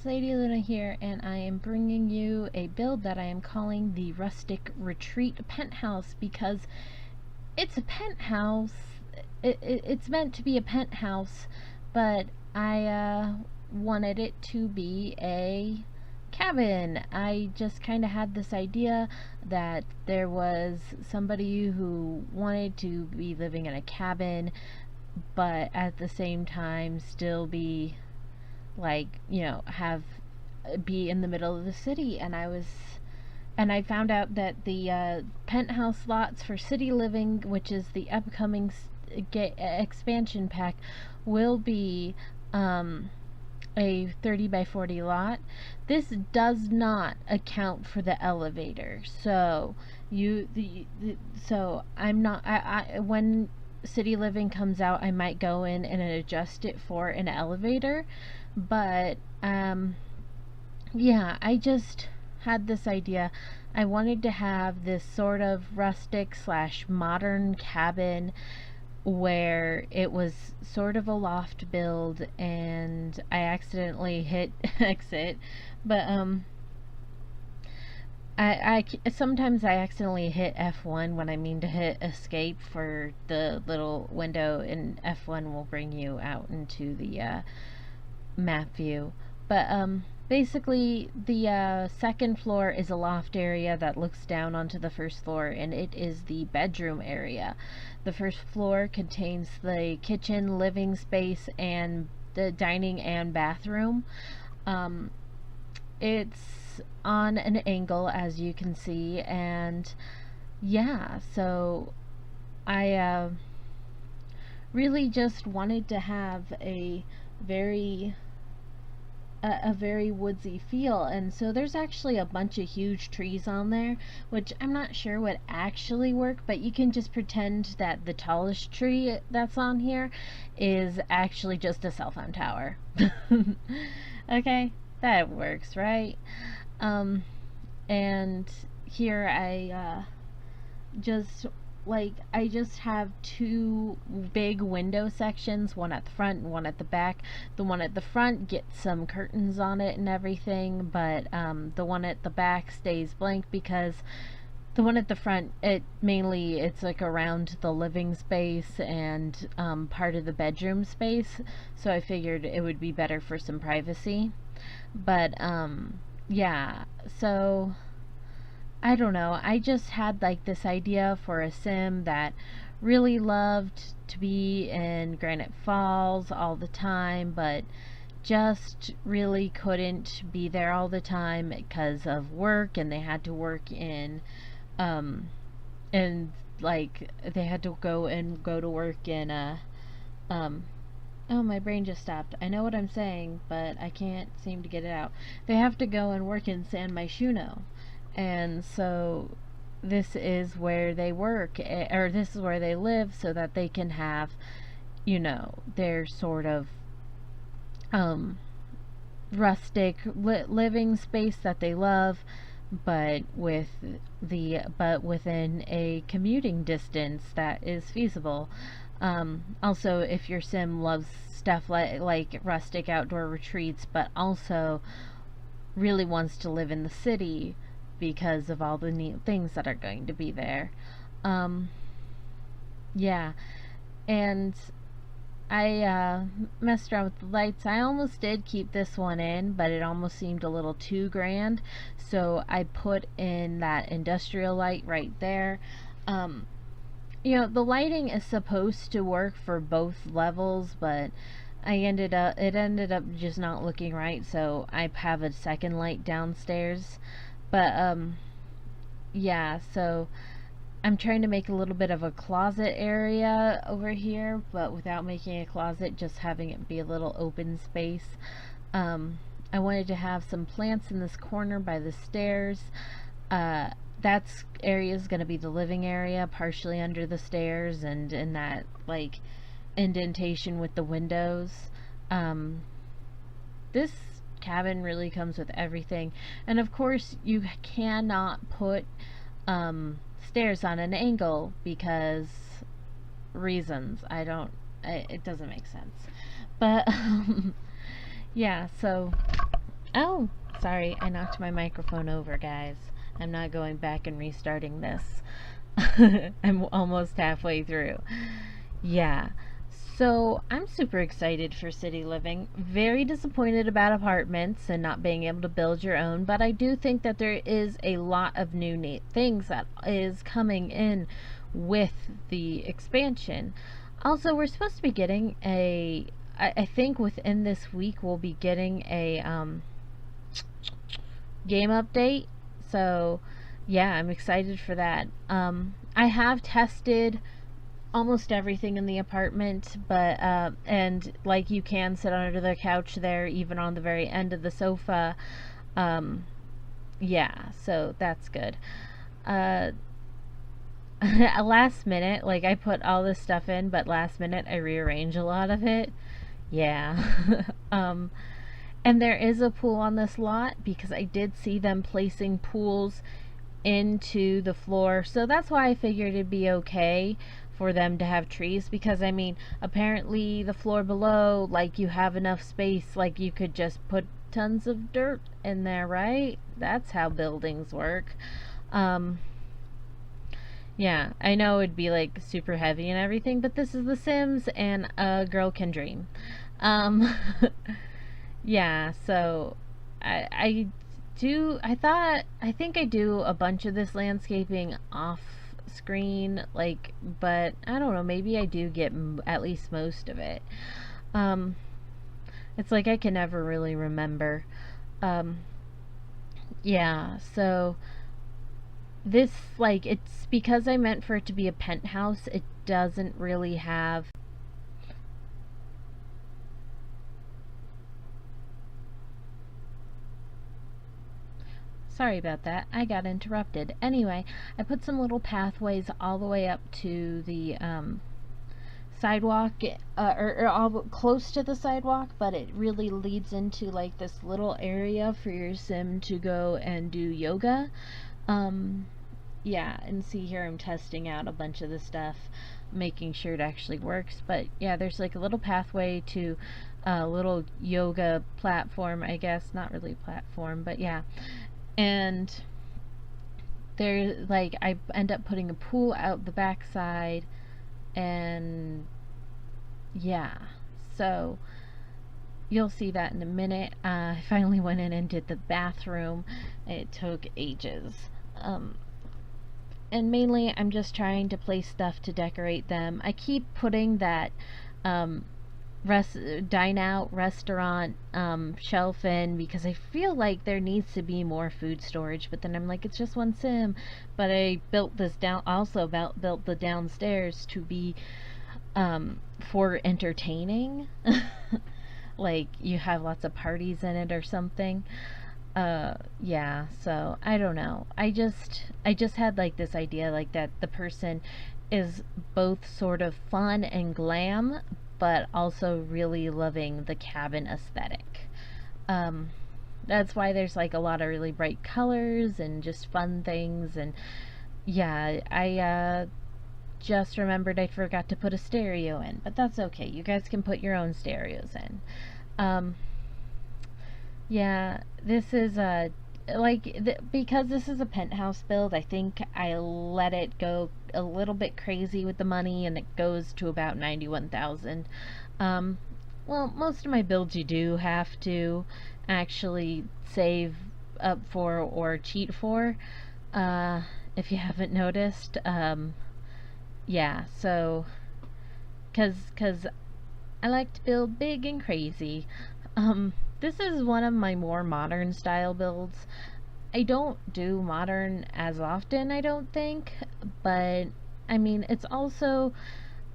guys, Lady Luna here, and I am bringing you a build that I am calling the Rustic Retreat Penthouse because it's a penthouse. It's meant to be a penthouse, but I wanted it to be a cabin. I just kind of had this idea that there was somebody who wanted to be living in a cabin, but at the same time still be like, be in the middle of the city. And I found out that the penthouse lots for city living, which is the upcoming expansion pack, will be a 30 by 40 lot. This does not account for the elevator, so I'm not, when city living comes out, I might go in and adjust it for an elevator. But yeah, I just had this idea. I wanted to have this sort of rustic / modern cabin where it was sort of a loft build, and I accidentally hit exit, but I sometimes I accidentally hit F1 when I mean to hit escape for the little window, and F1 will bring you out into the map view. But basically the second floor is a loft area that looks down onto the first floor, and it is the bedroom area. The first floor contains the kitchen, living space, and the dining and bathroom. It's on an angle, as you can see, and yeah, so I really just wanted to have a very woodsy feel. And so there's actually a bunch of huge trees on there, which I'm not sure would actually work, but you can just pretend that the tallest tree that's on here is actually just a cell phone tower. Okay, that works, right? And here I just have two big window sections, one at the front and one at the back. The one at the front gets some curtains on it and everything, but the one at the back stays blank because the one at the front, it's like around the living space and part of the bedroom space, so I figured it would be better for some privacy. But yeah, so I don't know, I just had like this idea for a sim that really loved to be in Granite Falls all the time, but just really couldn't be there all the time because of work, and they had to work in and like they had to go to work in oh, my brain just stopped. I know what I'm saying, but I can't seem to get it out. They have to go and work in San Myshuno. And so this is where they work, or this is where they live, so that they can have, their sort of rustic living space that they love, but within a commuting distance that is feasible. Also, if your sim loves stuff like rustic outdoor retreats, but also really wants to live in the city because of all the neat things that are going to be there. Yeah, and I messed around with the lights. I almost did keep this one in, but it almost seemed a little too grand, so I put in that industrial light right there. The lighting is supposed to work for both levels, but it ended up just not looking right, so I have a second light downstairs. But yeah, so I'm trying to make a little bit of a closet area over here, but without making a closet, just having it be a little open space. I wanted to have some plants in this corner by the stairs. That area is going to be the living area, partially under the stairs and in that like indentation with the windows. This cabin really comes with everything, and of course you cannot put stairs on an angle because reasons. It doesn't make sense, but yeah, so Oh, sorry, I knocked my microphone over, guys. I'm not going back and restarting this. I'm almost halfway through. Yeah. So I'm super excited for city living. Very disappointed about apartments and not being able to build your own, but I do think that there is a lot of new neat things that is coming in with the expansion. Also, we're supposed to be getting I think within this week we'll be getting a game update. So yeah, I'm excited for that. I have tested almost everything in the apartment, but and like you can sit under the couch there, even on the very end of the sofa. Yeah, so that's good. uh Last minute, like, I put all this stuff in, but last minute I rearrange a lot of it. Yeah. And there is a pool on this lot because I did see them placing pools into the floor. So that's why I figured it'd be okay for them to have trees, because I mean, apparently the floor below, like, you have enough space, like you could just put tons of dirt in there, right? That's how buildings work. Um yeah, I know it'd be like super heavy and everything, but this is The Sims and a girl can dream. Um yeah, so I do, I think I do a bunch of this landscaping off screen, like, but I don't know, maybe I do get at least most of it. Um it's like I can never really remember. Um yeah, so this, like, it's because I meant for it to be a penthouse, it doesn't really have. Sorry about that. I got interrupted. Anyway, I put some little pathways all the way up to the sidewalk, or all close to the sidewalk, but it really leads into like this little area for your sim to go and do yoga. Yeah, and see here I'm testing out a bunch of the stuff, making sure it actually works. But yeah, there's like a little pathway to a little yoga platform, I guess. Not really platform, but yeah. And there's like, I end up putting a pool out the backside, and yeah, so you'll see that in a minute. I finally went in and did the bathroom. It took ages. And mainly I'm just trying to place stuff to decorate them. I keep putting that um, dine out restaurant shelf in because I feel like there needs to be more food storage, but then I'm like, it's just one sim. But I built this down, also about built the downstairs to be for entertaining. Like, you have lots of parties in it or something. Yeah, so I don't know. I just had like this idea, like, that the person is both sort of fun and glam, but also really loving the cabin aesthetic. Um, that's why there's like a lot of really bright colors and just fun things. And yeah, I just remembered I forgot to put a stereo in, but that's okay. You guys can put your own stereos in. Um, yeah, this is a, like, because this is a penthouse build, I think I let it go a little bit crazy with the money, and it goes to about 91,000. Um, well, most of my builds you do have to actually save up for or cheat for, uh, if you haven't noticed. Yeah, so, cause I like to build big and crazy. This is one of my more modern style builds. I don't do modern as often, I don't think, but I mean, it's also,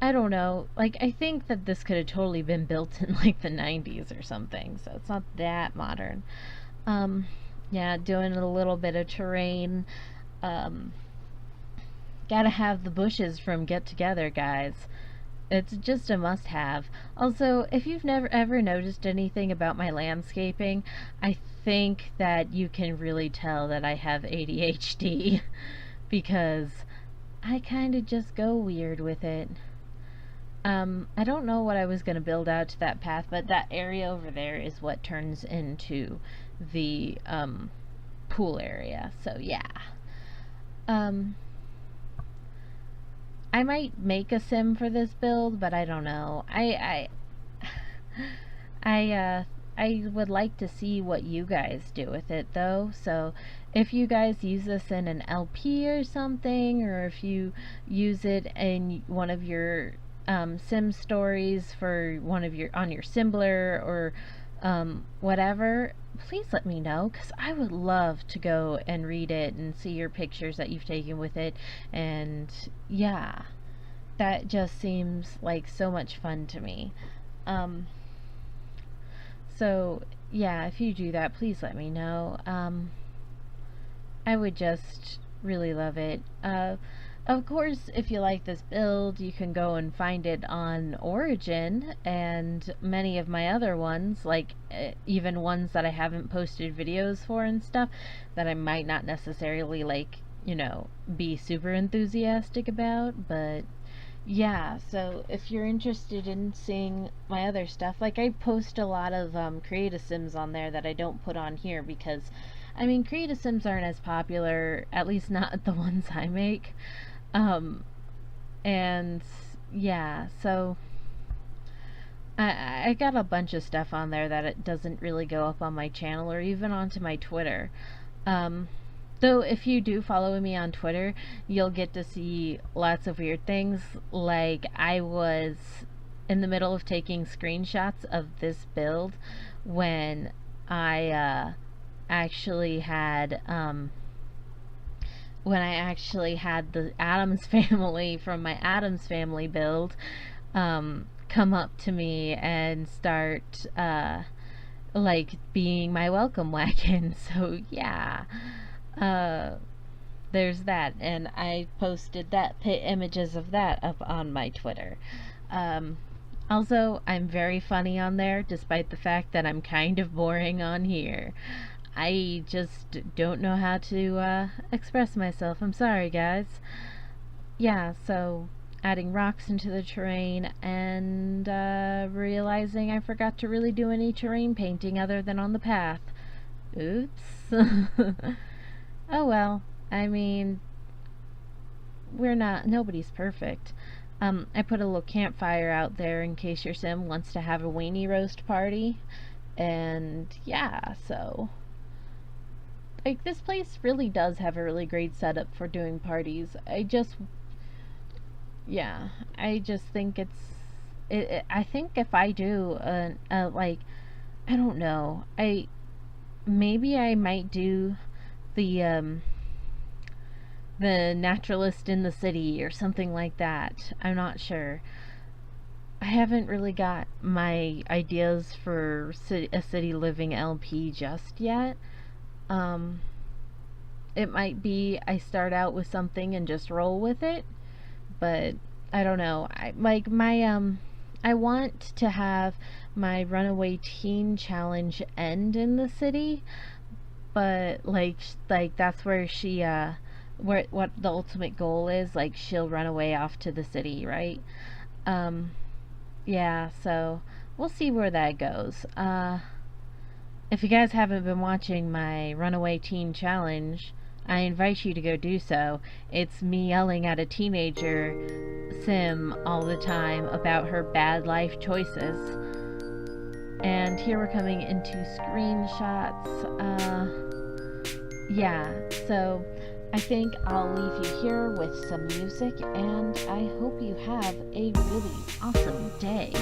I don't know, like, I think that this could have totally been built in like the 90s or something, so it's not that modern. Um, yeah, doing a little bit of terrain. Um, Gotta have the bushes from Get Together, guys. It's just a must have. Also, if you've never ever noticed anything about my landscaping, I think that you can really tell that I have ADHD because I kind of just go weird with it. I don't know what I was going to build out to that path, but that area over there is what turns into the pool area. So yeah. Um, I might make a sim for this build, but I don't know. I I would like to see what you guys do with it though. So if you guys use this in an LP or something, or if you use it in one of your sim stories for one of your on your Simbler or whatever, please let me know, because I would love to go and read it and see your pictures that you've taken with it. And yeah, that just seems like so much fun to me. Um, so yeah, if you do that, please let me know. I would just really love it. Of course, if you like this build, you can go and find it on Origin and many of my other ones, like even ones that I haven't posted videos for and stuff that I might not necessarily like, you know, be super enthusiastic about. But yeah, so if you're interested in seeing my other stuff, like I post a lot of creative sims on there that I don't put on here because, I mean, creative sims aren't as popular, at least not the ones I make. Um, and yeah, so I got a bunch of stuff on there that it doesn't really go up on my channel or even onto my Twitter. Um, though if you do follow me on Twitter, you'll get to see lots of weird things. Like I was in the middle of taking screenshots of this build when I actually had the Addams family from my Addams family build come up to me and start like being my welcome wagon. So yeah, uh, there's that, and I posted images of that up on my Twitter. Um, Also, I'm very funny on there, despite the fact that I'm kind of boring on here. I just don't know how to express myself. I'm sorry, guys. Yeah, so adding rocks into the terrain and realizing I forgot to really do any terrain painting other than on the path. Oops. Oh well. I mean, nobody's perfect. I put a little campfire out there in case your sim wants to have a weenie roast party. And yeah, so like this place really does have a really great setup for doing parties. Yeah, I just think I think if I do like, I don't know, maybe I might do the the naturalist in the city or something like that. I'm not sure. I haven't really got my ideas for a city living LP just yet. Um, it might be I start out with something and just roll with it, but I don't know. I want to have my runaway teen challenge end in the city, but like that's where she where what the ultimate goal is, like she'll run away off to the city, right? Um yeah, so we'll see where that goes. If you guys haven't been watching my Runaway Teen Challenge, I invite you to go do so. It's me yelling at a teenager sim all the time about her bad life choices. And here we're coming into screenshots. Yeah, so I think I'll leave you here with some music, and I hope you have a really awesome day.